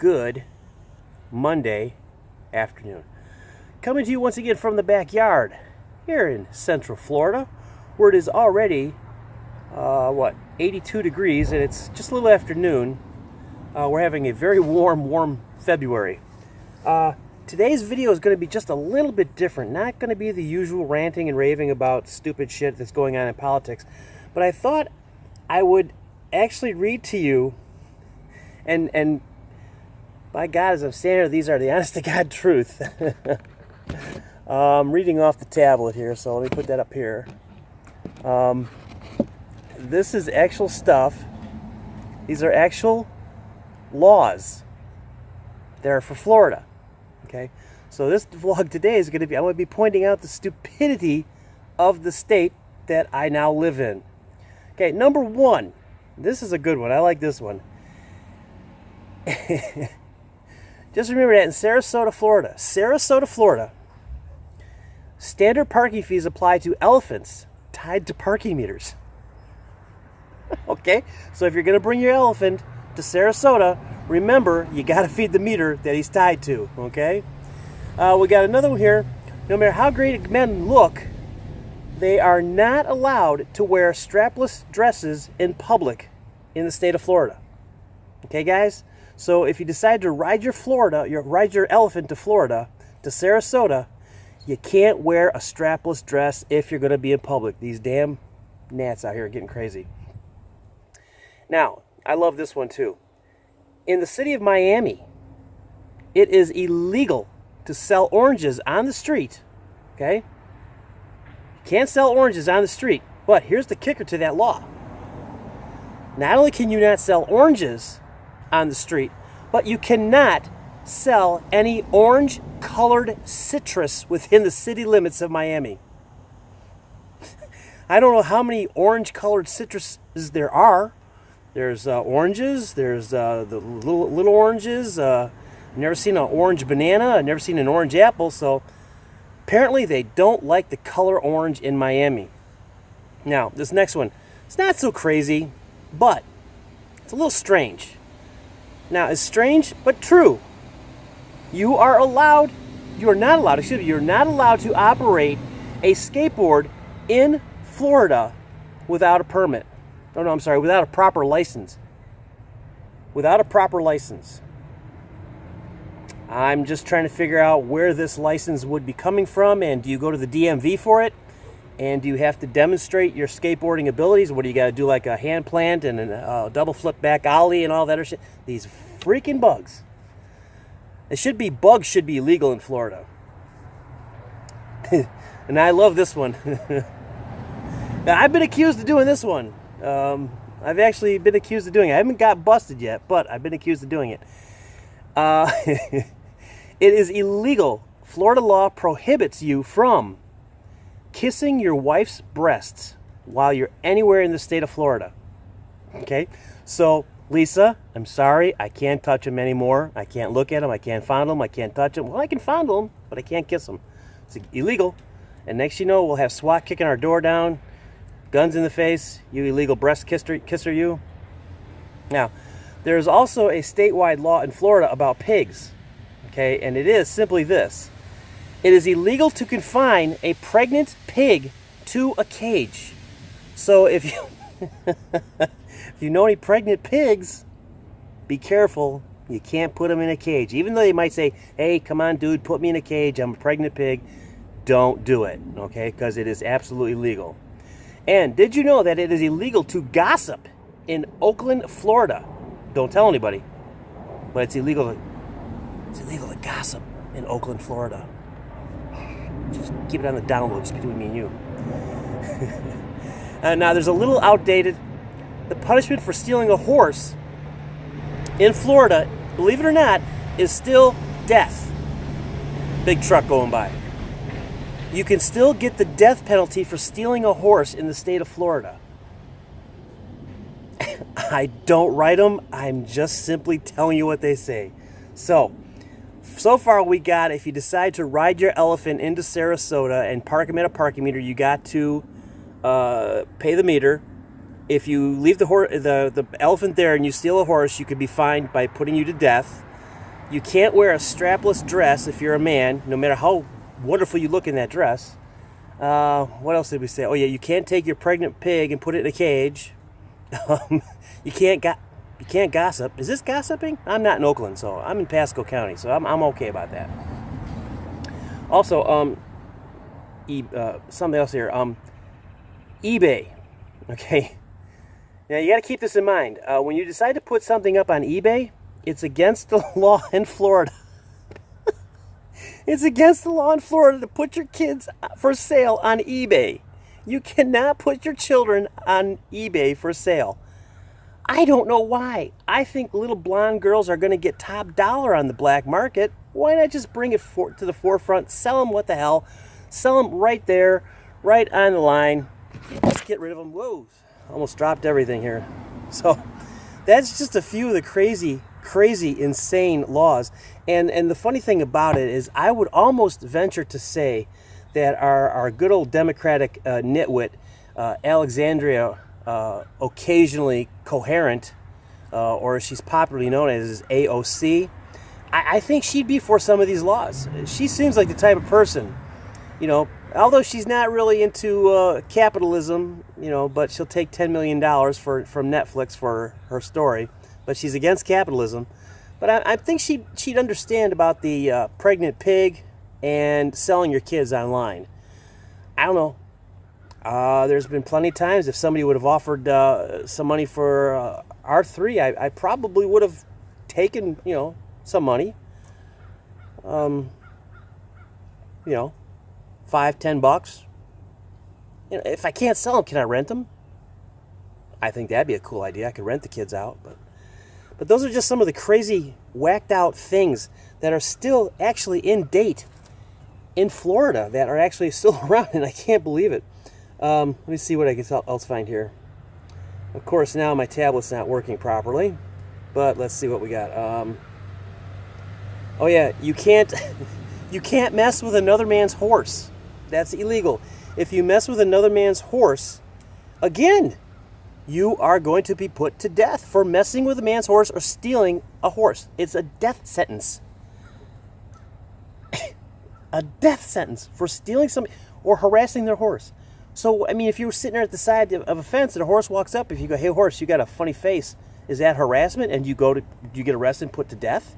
good Monday afternoon. Coming to you once again from the backyard here in Central Florida, where it is already, 82 degrees, and it's just a little afternoon. We're having a very warm February. Today's video is going to be just a little bit different. Not going to be the usual ranting and raving about stupid shit that's going on in politics, but I thought I would actually read to you, and by God, as I'm standing here, these are the honest-to-God truth. I'm reading off the tablet here, so let me put that up here. This is actual stuff. These are actual laws. They're for Florida. Okay? So this vlog today is going to be, I'm going to be pointing out the stupidity of the state that I now live in. Okay, number one. This is a good one. I like this one. Just remember that in Sarasota, Florida, standard parking fees apply to elephants tied to parking meters. Okay? So if you're going to bring your elephant to Sarasota, remember, you got to feed the meter that he's tied to. Okay? We got another one here. No matter how great men look, they are not allowed to wear strapless dresses in public in the state of Florida. Okay, guys? So if you decide to ride your elephant to Florida, to Sarasota, you can't wear a strapless dress if you're going to be in public. These damn gnats out here are getting crazy. Now, I love this one too. In the city of Miami, it is illegal to sell oranges on the street. Okay? You can't sell oranges on the street, but here's the kicker to that law. Not only can you not sell oranges on the street, but you cannot sell any orange-colored citrus within the city limits of Miami. I don't know how many orange-colored citruses there are. There's oranges. There's the little oranges. I've never seen an orange banana. I've never seen an orange apple. So apparently they don't like the color orange in Miami. Now, this next one, it's not so crazy, but it's a little strange. Now, it's strange, but true. You're not allowed to operate a skateboard in Florida without a permit. Without a proper license. Without a proper license. I'm just trying to figure out where this license would be coming from, and do you go to the DMV for it? And do you have to demonstrate your skateboarding abilities? What do you got to do, like a hand plant and a double flip back ollie and all that other shit? These freaking bugs. Bugs should be illegal in Florida. And I love this one. Now, I've been accused of doing this one. I've actually been accused of doing it. I haven't got busted yet, but I've been accused of doing it. It is illegal. Florida law prohibits you from kissing your wife's breasts while you're anywhere in the state of Florida. Okay? So, Lisa, I'm sorry, I can't touch him anymore. I can't look at him. I can't fondle him. I can't touch him. Well, I can fondle him, but I can't kiss him. It's illegal. And next you know, we'll have SWAT kicking our door down, guns in the face, you illegal breast kisser you. Now, there's also a statewide law in Florida about pigs. Okay? And it is simply this. It is illegal to confine a pregnant pig to a cage. So if you know any pregnant pigs, be careful. You can't put them in a cage. Even though they might say, hey, come on, dude, put me in a cage. I'm a pregnant pig. Don't do it, okay? Because it is absolutely illegal. And did you know that it is illegal to gossip in Oakland, Florida? Don't tell anybody. But it's illegal to gossip in Oakland, Florida. Just keep it on the down low, just between me and you. Now, there's a little outdated. The punishment for stealing a horse in Florida, believe it or not, is still death. Big truck going by. You can still get the death penalty for stealing a horse in the state of Florida. I don't write them. I'm just simply telling you what they say. So far we got, if you decide to ride your elephant into Sarasota and park him at a parking meter, you got to pay the meter. If you leave the elephant there and you steal a horse, you could be fined by putting you to death. You can't wear a strapless dress if you're a man, no matter how wonderful you look in that dress. What else did we say? Oh yeah, you can't take your pregnant pig and put it in a cage. You can't gossip. Is this gossiping? I'm not in Oakland, so I'm in Pasco County, so I'm okay about that. Also, something else here. eBay. Okay. Now you got to keep this in mind. When you decide to put something up on eBay, it's against the law in Florida. It's against the law in Florida to put your kids for sale on eBay. You cannot put your children on eBay for sale. I don't know why. I think little blonde girls are going to get top dollar on the black market. Why not just bring it to the forefront, sell them what the hell, sell them right there, right on the line. Let's get rid of them. Whoa, almost dropped everything here. So that's just a few of the crazy, insane laws. And the funny thing about it is I would almost venture to say that our good old Democratic nitwit, Alexandria occasionally coherent, or she's popularly known as AOC, I think she'd be for some of these laws. She seems like the type of person, although she's not really into capitalism, but she'll take $10 million from Netflix for her story, but she's against capitalism. But I think she'd understand about the pregnant pig and selling your kids online. I don't know. There's been plenty of times if somebody would have offered some money for R3, I probably would have taken, some money. $5-10. If I can't sell them, can I rent them? I think that'd be a cool idea. I could rent the kids out, but those are just some of the crazy, whacked out things that are still actually in date in Florida, that are actually still around, and I can't believe it. Let me see what I can else find here. Of course, now my tablet's not working properly, but let's see what we got. Oh yeah, you can't mess with another man's horse. That's illegal. If you mess with another man's horse, again, you are going to be put to death for messing with a man's horse or stealing a horse. It's a death sentence. A death sentence for stealing something or harassing their horse. So, if you were sitting there at the side of a fence and a horse walks up, if you go, "Hey horse, you got a funny face," is that harassment and you get arrested and put to death?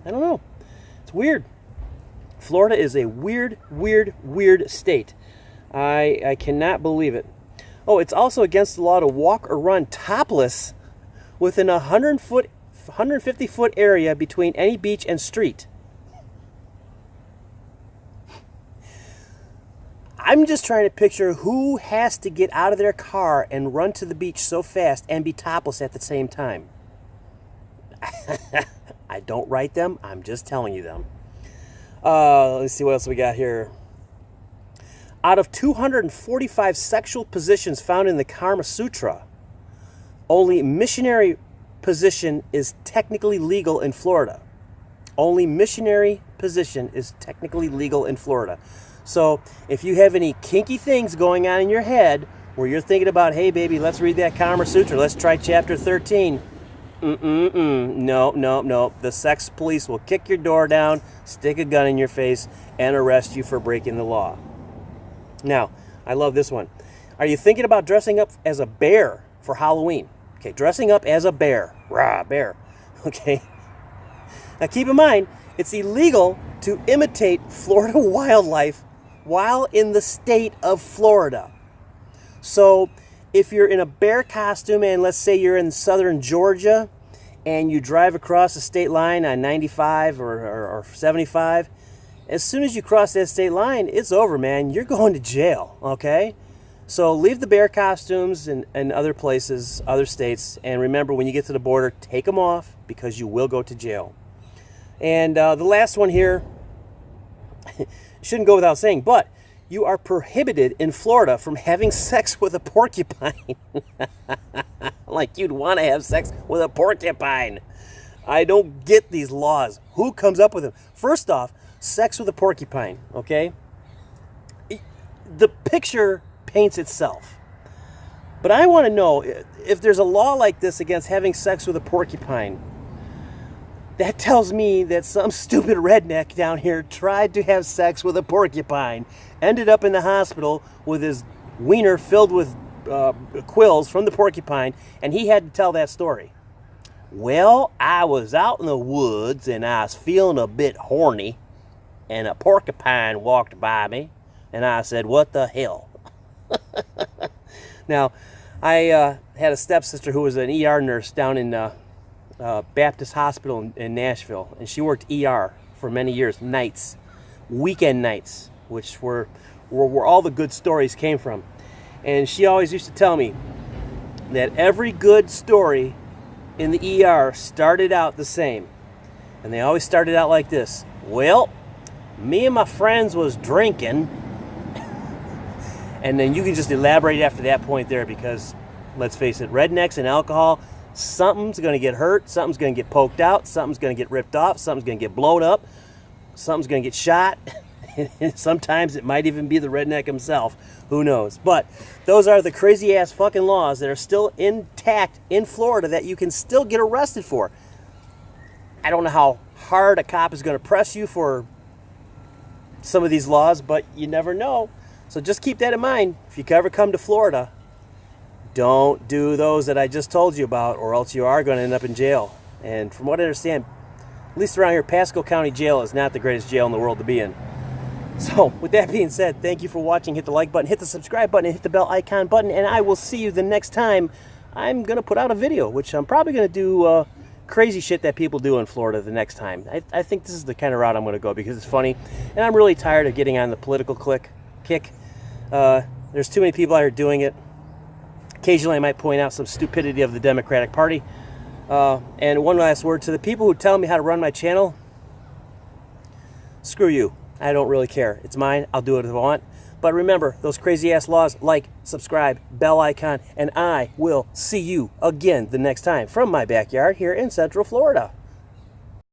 I don't know. It's weird. Florida is a weird state. I cannot believe it. Oh, it's also against the law to walk or run topless within a 150-foot area between any beach and street. I'm just trying to picture who has to get out of their car and run to the beach so fast and be topless at the same time. I don't write them. I'm just telling you them. Let's see what else we got here. Out of 245 sexual positions found in the Kama Sutra, only missionary position is technically legal in Florida. Only missionary position is technically legal in Florida. So if you have any kinky things going on in your head where you're thinking about, "Hey baby, let's read that Kama Sutra, let's try chapter 13. No. The sex police will kick your door down, stick a gun in your face, and arrest you for breaking the law. Now, I love this one. Are you thinking about dressing up as a bear for Halloween? Okay, dressing up as a bear. Rah, bear. Okay. Now keep in mind, it's illegal to imitate Florida wildlife while in the state of Florida. So if you're in a bear costume and let's say you're in southern Georgia and you drive across the state line on 95 or 75, as soon as you cross that state line, it's over, man. You're going to jail, okay? So leave the bear costumes in other places, other states, and remember when you get to the border, take them off because you will go to jail. And the last one here, shouldn't go without saying, but you are prohibited in Florida from having sex with a porcupine. Like you'd want to have sex with a porcupine. I don't get these laws. Who comes up with them? First off, sex with a porcupine, okay? The picture paints itself. But I want to know, if there's a law like this against having sex with a porcupine, That tells me that some stupid redneck down here tried to have sex with a porcupine, ended up in the hospital with his wiener filled with quills from the porcupine, and he had to tell that story. Well, I was out in the woods and I was feeling a bit horny, and a porcupine walked by me, and I said, "What the hell?" Now, I had a stepsister who was an ER nurse down in Baptist Hospital in Nashville, and she worked ER for many years, nights, weekend nights, which were where all the good stories came from. And she always used to tell me that every good story in the ER started out the same. And they always started out like this. Well, me and my friends was drinking. And then you can just elaborate after that point there, because let's face it, rednecks and alcohol, something's going to get hurt, something's going to get poked out, something's going to get ripped off, something's going to get blown up, something's going to get shot. Sometimes it might even be the redneck himself. Who knows? But those are the crazy ass fucking laws that are still intact in Florida that you can still get arrested for. I don't know how hard a cop is going to press you for some of these laws, but you never know. So just keep that in mind. If you ever come to Florida, don't do those that I just told you about, or else you are going to end up in jail. And from what I understand, at least around here, Pasco County Jail is not the greatest jail in the world to be in. So, with that being said, thank you for watching. Hit the like button, hit the subscribe button, and hit the bell icon button, and I will see you the next time I'm going to put out a video, which I'm probably going to do crazy shit that people do in Florida the next time. I think this is the kind of route I'm going to go because it's funny, and I'm really tired of getting on the political kick. There's too many people out here doing it. Occasionally I might point out some stupidity of the Democratic Party. And one last word to the people who tell me how to run my channel. Screw you. I don't really care. It's mine. I'll do it if I want. But remember, those crazy ass laws, like, subscribe, bell icon, and I will see you again the next time from my backyard here in Central Florida.